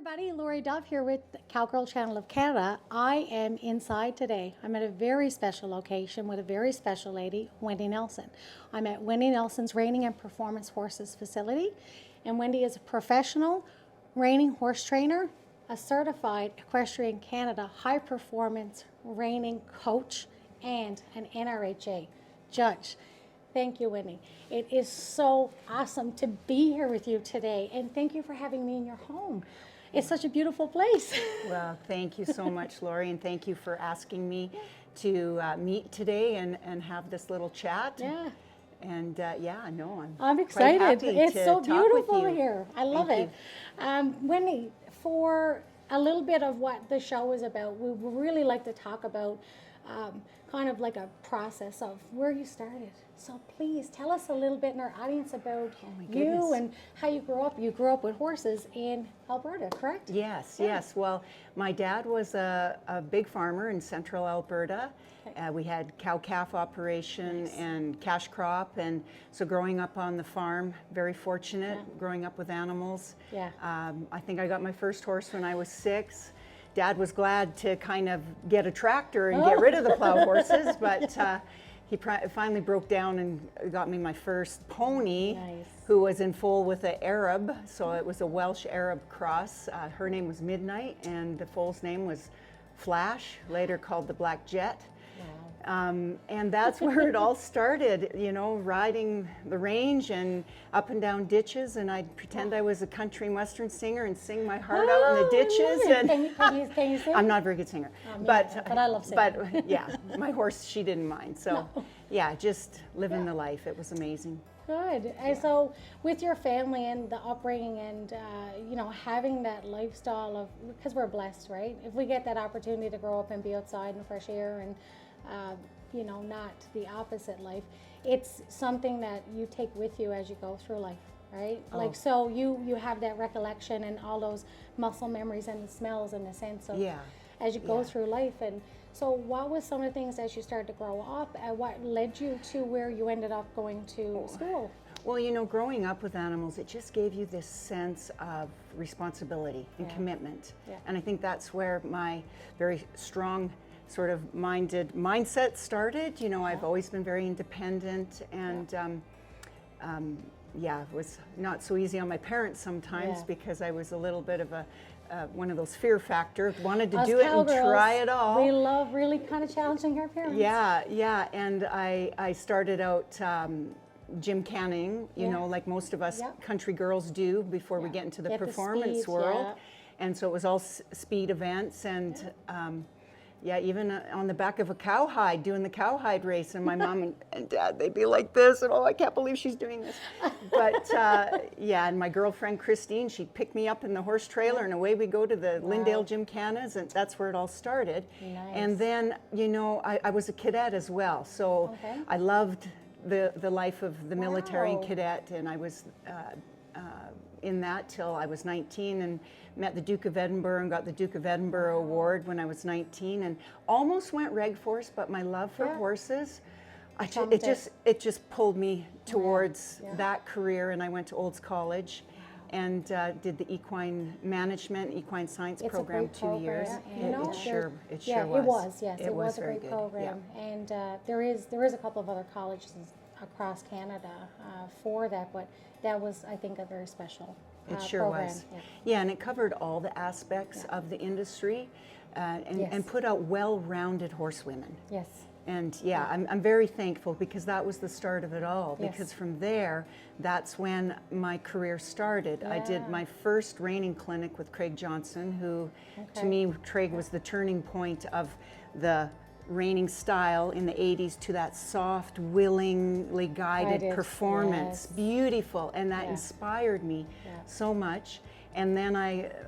everybody, Lori Dove here with Cowgirl Channel of Canada. I am inside today. I'm at a very special location with a very special lady, Wendy Nelson. I'm at Wendy Nelson's Reining and Performance Horses facility, and Wendy is a professional reining horse trainer, a certified Equestrian Canada high performance reining coach, and an NRHA judge. Thank you, Wendy. It is so awesome to be here with you today, and thank you for having me in your home. It's such a beautiful place. Well, thank you so much, Lori, and thank you for asking me to meet today and have this little chat. Yeah. And yeah, no, I'm excited. Quite happy It's to so talk with beautiful you. here. I love Thank it. Wendy, for a little bit of what the show is about, we would really like to talk about kind of like a process of where you started. So please tell us a little bit in our audience about you and how you grew up. You grew up with horses in Alberta, correct? Yes, yes. Well, my dad was a big farmer in central Alberta. Okay. We had cow-calf operation and cash crop, and so growing up on the farm, very fortunate, growing up with animals. Yeah. I think I got my first horse when I was 6. Dad was glad to kind of get a tractor and get rid of the plow horses, but he finally broke down and got me my first pony, who was in foal with an Arab, so it was a Welsh Arab cross. Her name was Midnight, and the foal's name was Flash, later called the Black Jet. And that's where it all started, you know, riding the range and up and down ditches, and I'd pretend I was a country and western singer and sing my heart out in the ditches. And Can you sing? I'm not a very good singer, but I love singing. But yeah, my horse, she didn't mind. So yeah, just living the life. It was amazing. Good. And so with your family and the upbringing and, you know, having that lifestyle of, because we're blessed, right? If we get that opportunity to grow up and be outside in the fresh air and, you know, not the opposite life, it's something that you take with you as you go through life, right? Like, so you have that recollection and all those muscle memories and the smells and the sense of as you go through life. And so what was some of the things as you started to grow up and what led you to where you ended up going to school? Well, you know, growing up with animals, it just gave you this sense of responsibility and commitment. And I think that's where my very strong sort of mindset started. You know, I've always been very independent, and it was not so easy on my parents sometimes because I was a little bit of a one of those fear factor, wanted to do it and try it all. We love really kind of challenging our parents. Yeah, and I started out gym canning, you know, like most of us country girls do before we get into the performance world. And so it was all speed events, and even on the back of a cowhide, doing the cowhide race, and my mom and dad, they'd be like this, and I can't believe she's doing this. But and my girlfriend Christine, she'd pick me up in the horse trailer, and away we go to the Lyndale Gymkhanas, and that's where it all started. And then, you know, I was a cadet as well, so I loved the life of the military and cadet, and I was in that till I was 19 and met the Duke of Edinburgh and got the Duke of Edinburgh Award when I was 19 and almost went reg force, but my love for horses, it just pulled me towards that career, and I went to Olds College and did the equine management, equine science program 2 years. It sure was. It was a great program. And there is a couple of other colleges across Canada for that, but that was, I think, a very special It sure program. was. Yeah, and it covered all the aspects of the industry and put out well-rounded horsewomen. Yes. And I'm very thankful, because that was the start of it all. Because from there, that's when my career started. I did my first reining clinic with Craig Johnson, who to me, Craig was the turning point of the reining style in the 80s to that soft, willingly guided performance. Beautiful, and that inspired me so much. And then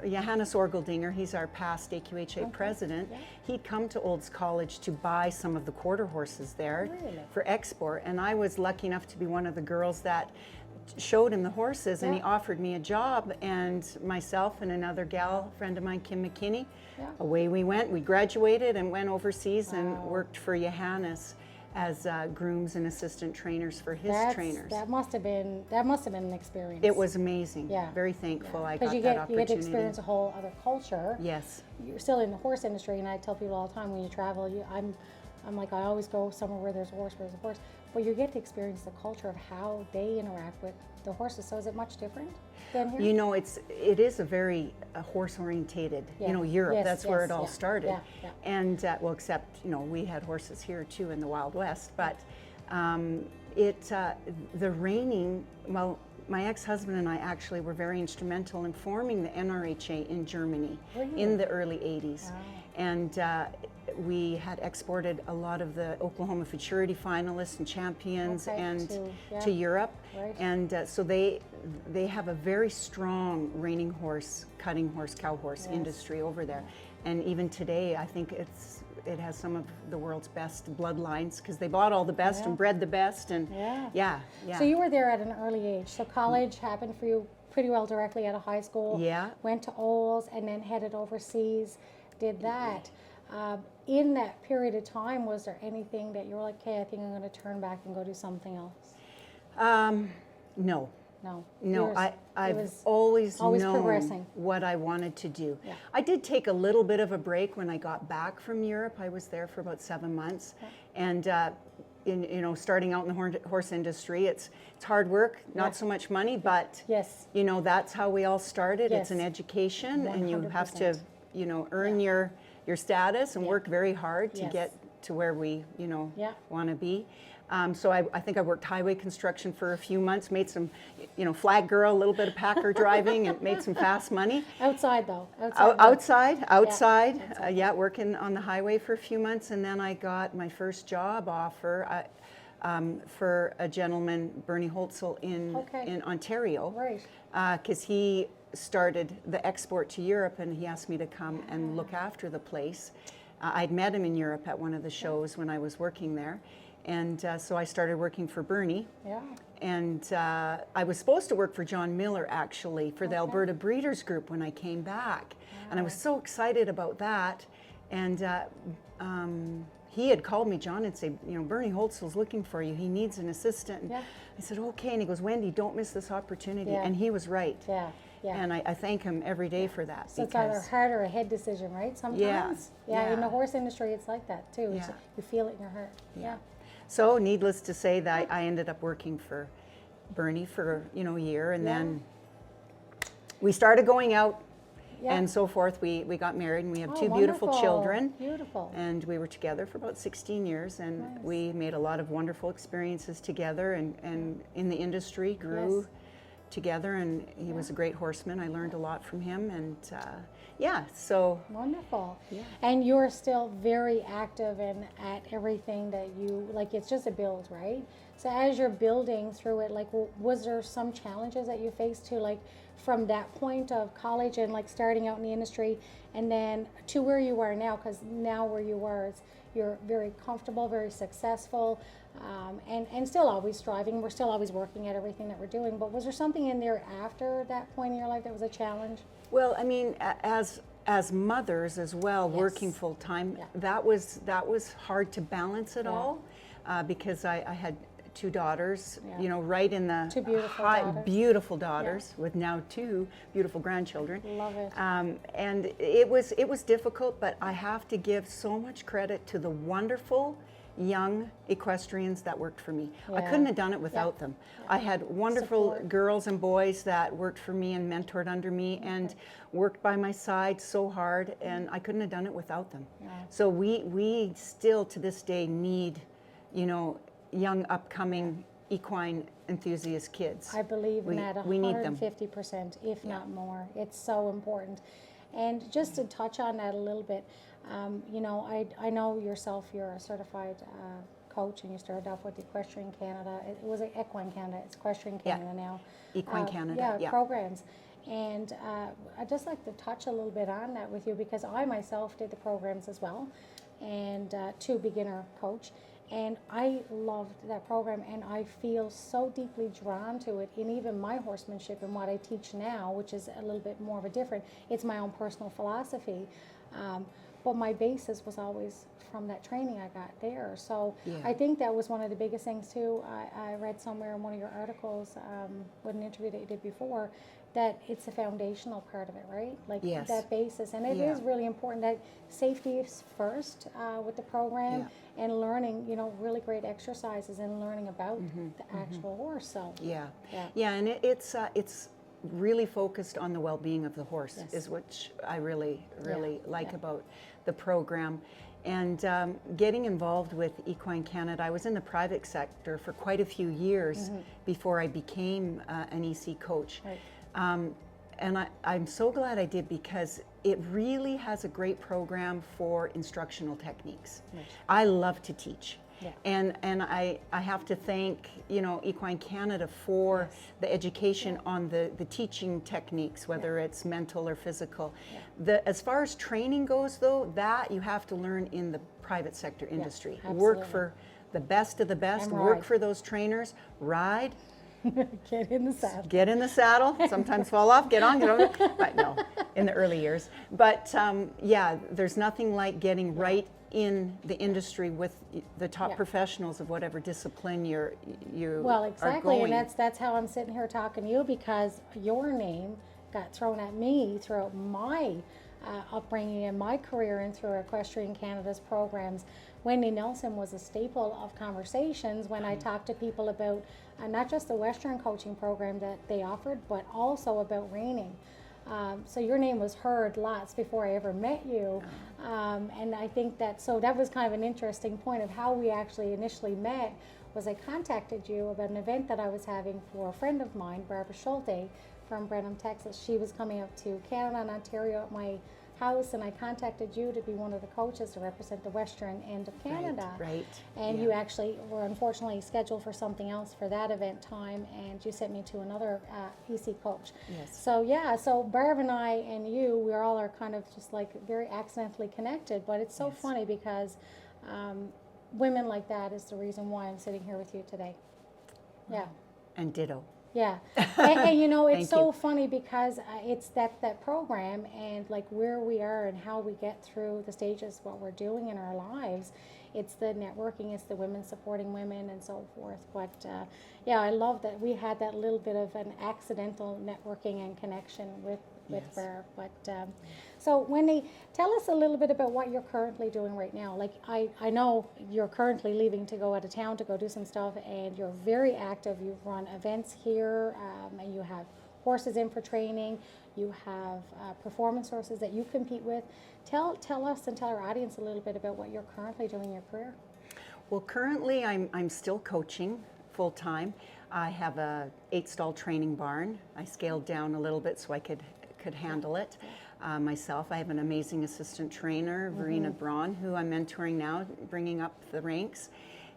Johannes Orgeldinger, he's our past AQHA president, he'd come to Olds College to buy some of the quarter horses there for export, and I was lucky enough to be one of the girls that showed him the horses, and he offered me a job, and myself and another gal, friend of mine, Kim McKinney, away we went. We graduated and went overseas and worked for Johannes as grooms and assistant trainers for his trainers. That must have been an experience. It was amazing. Yeah. Very thankful I got Because that opportunity. you get to experience a whole other culture. Yes. You're still in the horse industry, and I tell people all the time when you travel, I'm like, I always go somewhere where there's a horse, but you get to experience the culture of how they interact with the horses. So is it much different than here? You know, it is a very horse orientated, you know, Europe, Yes, that's where yes, it all yeah, started. yeah. And, well, except, you know, we had horses here too in the Wild West, but the reining, well, my ex-husband and I actually were very instrumental in forming the NRHA in Germany in the early 80s. Wow. And we had exported a lot of the Oklahoma Futurity finalists and champions to Europe. Right. And so they have a very strong reining horse, cutting horse, cow horse industry over there. And even today, I think it has some of the world's best bloodlines because they bought all the best and bred the best. And yeah. So you were there at an early age. So college happened for you pretty well directly out of high school. Yeah. Went to Olds and then headed overseas. Did that. In that period of time, was there anything that you were like, okay, I think I'm going to turn back and go do something else? No. No, I've always known progressing. what I wanted to do. Yeah. I did take a little bit of a break when I got back from Europe. I was there for about 7 months, and you know, starting out in the horse industry, it's hard work, not so much money, but you know, that's how we all started. It's an education, 100%. And you have to, you know, earn your status and work very hard to get to where we, you know, want to be. So I think I worked highway construction for a few months, made some, you know, flag girl, a little bit of packer driving, and made some fast money. Outside though? Outside, working on the highway for a few months, and then I got my first job offer for a gentleman, Bernie Holtzel, in Ontario. Right. Because he started the export to Europe, and he asked me to come and look after the place. I'd met him in Europe at one of the shows when I was working there. And so I started working for Bernie. Yeah. And I was supposed to work for John Miller, actually, for the Alberta Breeders Group when I came back. And I was so excited about that. And he had called me, John, and said, you know, Bernie Holtzel's looking for you. He needs an assistant. And I said, okay. And he goes, Wendy, don't miss this opportunity. And he was right. And I thank him every day for that. So it's either a heart or a head decision, right? Sometimes. In the horse industry, it's like that too. You feel it in your heart. So needless to say that I ended up working for Bernie for, you know, a year, and then we started going out and so forth. We got married, and we have two beautiful children. Beautiful. And we were together for about 16 years, and we made a lot of wonderful experiences together, and in the industry grew together, and he was a great horseman. I learned a lot from him, and so wonderful. And you're still very active and at everything that you like. It's just a build, right? So as you're building through it, like, was there some challenges that you faced too, like from that point of college and like starting out in the industry, and then to where you are now? Because now where you are, you're very comfortable, very successful. And still always striving. We're still always working at everything that we're doing. But was there something in there after that point in your life that was a challenge? Well, I mean, as mothers as well, working full time, that was hard to balance it all, because I had two daughters, you know, right in the two beautiful daughters with now two beautiful grandchildren. Love it. And it was difficult, but I have to give so much credit to the wonderful young equestrians that worked for me. I couldn't have done it without them. I had wonderful girls and boys that worked for me and mentored under me and worked by my side so hard, and I couldn't have done it without them. So we still to this day need, you know, young upcoming equine enthusiast kids. I believe in that 150%, we need them. if not more. It's so important. And just to touch on that a little bit, you know, I know yourself, you're a certified coach, and you started off with Equestrian Canada. It was Equine Canada, it's Equestrian Canada now. Equine Canada, programs. And I'd just like to touch a little bit on that with you, because I myself did the programs as well, and to beginner coach. And I loved that program, and I feel so deeply drawn to it in even my horsemanship and what I teach now, which is a little bit more of a different, it's my own personal philosophy. but my basis was always from that training I got there. So Yeah. I think that was one of the biggest things too. I read somewhere in one of your articles, with an interview that you did before, that it's a foundational part of it, right? Like Yes. that basis. And it Yeah. is really important that safety is first with the program, and learning, you know, really great exercises and learning about the actual horse. So Yeah, and it's really focused on the well-being of the horse, Yes. is what I really like about the program. And getting involved with Equine Canada, I was in the private sector for quite a few years before I became an EC coach. Right. And I'm so glad I did, because it really has a great program for instructional techniques. Right. I love to teach. Yeah. And I have to thank, you know, Equine Canada for the education on the teaching techniques, whether it's mental or physical. As far as training goes, though, that you have to learn in the private sector industry. Work for the best of the best, And work ride. for those trainers, ride, Get in the saddle. get in the saddle, sometimes fall off, get on, but no, in the early years. But yeah, there's nothing like getting right in the industry with the top professionals of whatever discipline you Well, are exactly, going. and that's how I'm sitting here talking to you, because your name got thrown at me throughout my upbringing and my career and through Equestrian Canada's programs. Wendy Nelson was a staple of conversations when I talked to people about not just the Western coaching program that they offered, but also about reining. So your name was heard lots before I ever met you, and I think that was kind of an interesting point of how we actually initially met. Was I contacted you about an event that I was having for a friend of mine, Barbara Schulte from Brenham, Texas. She was coming up to Canada and Ontario at my house, and I contacted you to be one of the coaches to represent the western end of Canada. Right. And you actually were unfortunately scheduled for something else for that event time, and you sent me to another EC coach. Yes. So yeah, so Barb and I and you, we all are kind of just like very accidentally connected, but it's so funny because women like that is the reason why I'm sitting here with you today. Yeah. And ditto. Yeah, and you know, it's Thank so you. funny because it's that program and like where we are and how we get through the stages, what we're doing in our lives. It's the networking, it's the women supporting women and so forth. But yeah, I love that we had that little bit of an accidental networking and connection with Barb. But so Wendy, tell us a little bit about what you're currently doing right now. Like I know you're currently leaving to go out of town to go do some stuff, and you're very active. You've run events here, and you have horses in for training. You have performance horses that you compete with. Tell us and tell our audience a little bit about what you're currently doing in your career. Well, currently I'm still coaching full time. I have a 8-stall training barn. I scaled down a little bit so I could handle it myself. I have an amazing assistant trainer, Verena Braun, who I'm mentoring now, bringing up the ranks.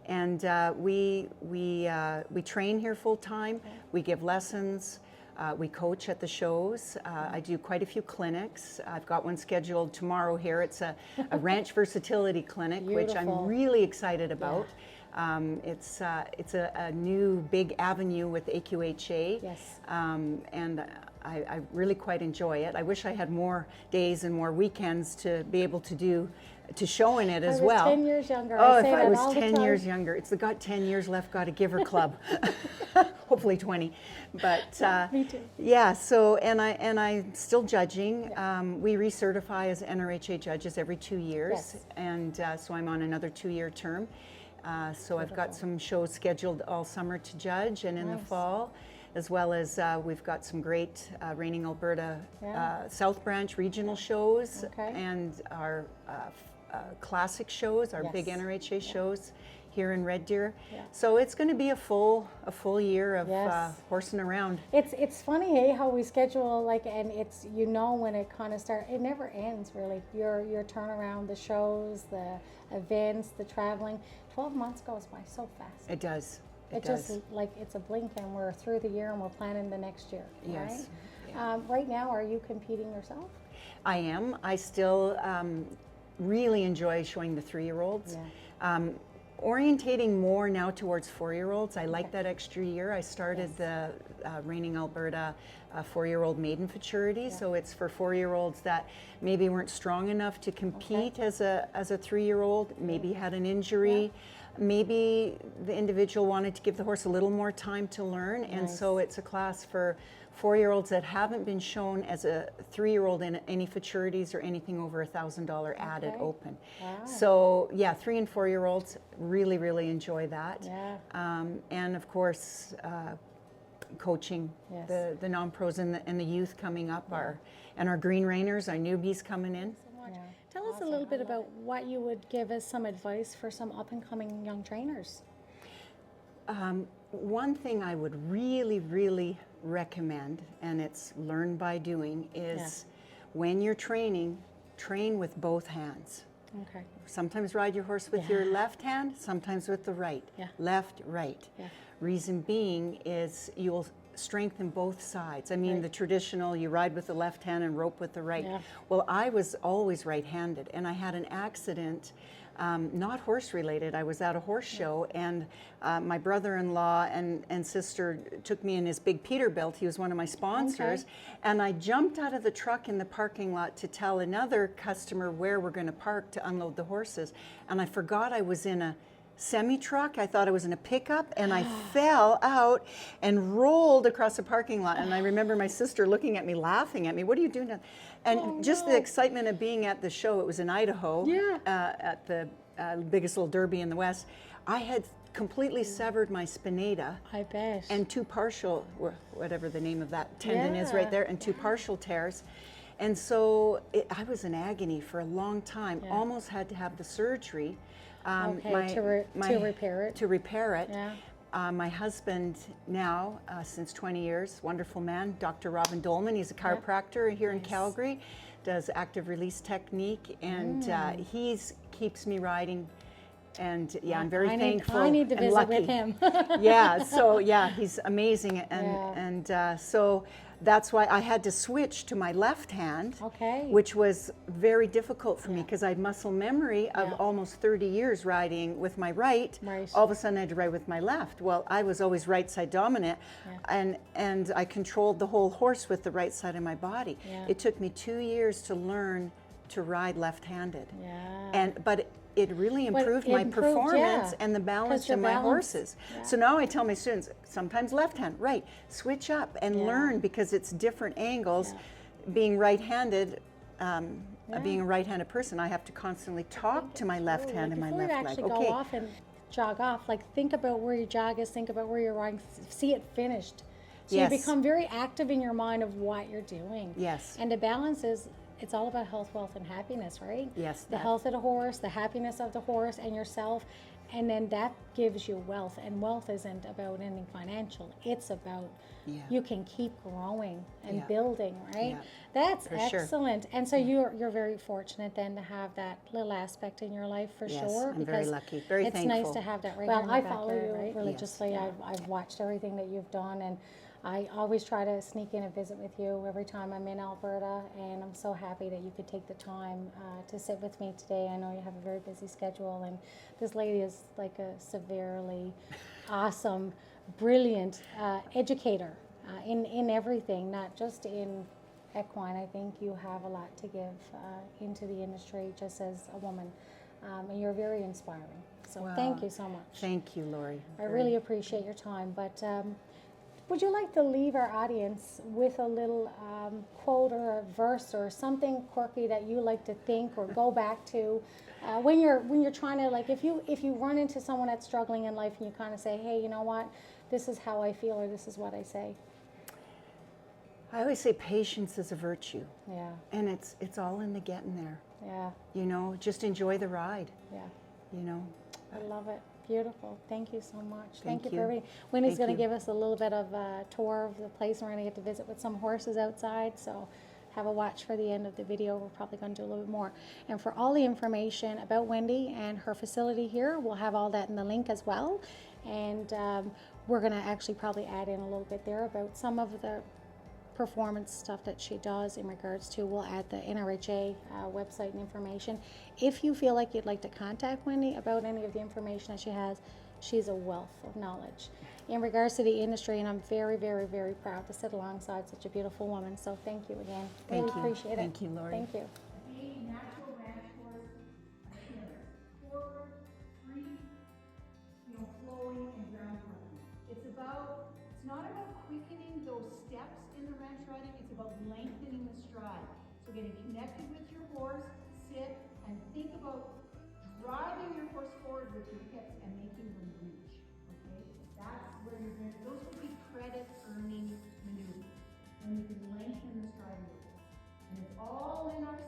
And we train here full time. We give lessons. We coach at the shows. I do quite a few clinics. I've got one scheduled tomorrow here. It's a ranch versatility clinic, which I'm really excited about. It's a new big avenue with AQHA. Yes. And I really quite enjoy it. I wish I had more days and more weekends to be able to show in it as well. I was 10 years younger. Oh, I if say I that was all the 10 time. years younger. It's the Got 10 Years Left, Got a Giver Club. Hopefully 20. But Me too. yeah, so, and I'm still judging. We recertify as NRHA judges every 2 years. Yes. And so I'm on another 2-year term. So I've got some shows scheduled all summer to judge and in the fall, as well as we've got some great Reining Alberta South Branch regional shows and our classic shows, our big NRHA shows here in Red Deer. So it's going to be a full year of horsing around. It's funny, hey, how we schedule, like, and it's, you know, when it kind of starts, it never ends really. Your turnaround, the shows, the events, the traveling. 12 months goes by so fast. It does. It just, like, it's a blink and we're through the year and we're planning the next year, Yes. right? Right now, are you competing yourself? I am. I still really enjoy showing the 3-year-olds. orientating more now towards 4-year-olds. I like that extra year. I started the Reining Alberta 4-year-old maiden futurity, so it's for 4-year-olds that maybe weren't strong enough to compete as a 3-year-old, maybe had an injury, maybe the individual wanted to give the horse a little more time to learn, and so it's a class for 4-year-olds that haven't been shown as a 3-year-old in any futurities or anything over $1,000 added open. Wow. So yeah, 3 and 4-year-olds really enjoy that. And of course, coaching the non-pros and the youth coming up and our green reiners, our newbies coming in. Tell us a little bit about what you would give as some advice for some up-and-coming young trainers. One thing I would really recommend, and it's learn by doing, is when you're training, train with both hands. Okay. Sometimes ride your horse with your left hand, sometimes with the right. Left, right. Reason being is you'll strengthen both sides. I mean, the traditional, you ride with the left hand and rope with the right. Well, I was always right-handed, and I had an accident, not horse related. I was at a horse show, and my brother-in-law and sister took me in his big Peterbilt. He was one of my sponsors, and I jumped out of the truck in the parking lot to tell another customer where we're going to park to unload the horses, and I forgot I was in a semi-truck. I thought I was in a pickup, and I fell out and rolled across the parking lot. And I remember my sister looking at me, laughing at me. What are you doing now? And just the excitement of being at the show. It was in Idaho, at the biggest little derby in the West. I had completely severed my spinata. I bet. And 2 partial, whatever the name of that tendon is right there, and 2 partial tears. And so I was in agony for a long time. Almost had to have the surgery. To repair it. To repair it. My husband now, since 20 years, wonderful man, Dr. Robin Dolman. He's a chiropractor here in Calgary, does active release technique, and he keeps me riding. And I'm very thankful. I need to visit lucky. with him. So he's amazing, and so that's why I had to switch to my left hand, which was very difficult for me because I had muscle memory of almost 30 years riding with my right. All of a sudden I had to ride with my left. Well, I was always right side dominant, and I controlled the whole horse with the right side of my body. It took me 2 years to learn to ride left-handed, but it really improved my performance and the balance of my horses. So now I tell my students, sometimes left hand, right, switch up and learn, because it's different angles. Being right-handed, being a right-handed person, I have to constantly talk to my left hand and my left leg. Before you actually go off and jog off, like think about where your jog is, think about where you're riding, see it finished. So you become very active in your mind of what you're doing. And the balance is, it's all about health, wealth, and happiness, right? The health of the horse, the happiness of the horse, and yourself, and then that gives you wealth. And wealth isn't about anything financial. It's about you can keep growing and building, right? That's excellent. And so you're very fortunate then to have that little aspect in your life for sure. I'm very lucky, very thankful. It's nice to have that right here in the I backyard, follow you right? religiously. I've watched everything that you've done, and I always try to sneak in and visit with you every time I'm in Alberta, and I'm so happy that you could take the time to sit with me today. I know you have a very busy schedule, and this lady is like a severely awesome, brilliant educator in everything, not just in equine. I think you have a lot to give into the industry just as a woman, and you're very inspiring. So thank you so much. Thank you, Lori. I really appreciate your time, but would you like to leave our audience with a little quote or a verse or something quirky that you like to think or go back to when you're trying to, like, if you run into someone that's struggling in life and you kind of say, hey, you know what, this is how I feel, or this is what I say? I always say patience is a virtue. And it's all in the getting there. You know, just enjoy the ride. You know. I love it. Beautiful. Thank you so much. Thank you for everything. Wendy's going to give us a little bit of a tour of the place, and we're going to get to visit with some horses outside. So have a watch for the end of the video. We're probably going to do a little bit more. And for all the information about Wendy and her facility here, we'll have all that in the link as well. And we're going to actually probably add in a little bit there about some of the performance stuff that she does in regards to, we'll add the NRHA website and information. If you feel like you'd like to contact Wendy about any of the information that she has, she's a wealth of knowledge in regards to the industry, and I'm very, very, very proud to sit alongside such a beautiful woman. So thank you again. Thank Really you. appreciate it. Thank you, Lori. Thank you. A natural ranch horse appearance. Forward, free, flowing and ground running. It's not about quickening those steps in the ranch riding, it's about lengthening the stride. So getting connected with your horse, sit, and think about driving your horse forward with your hips and making them reach, okay? That's where those would be credit earning maneuvers. And you can lengthen the stride with it. And it's all in our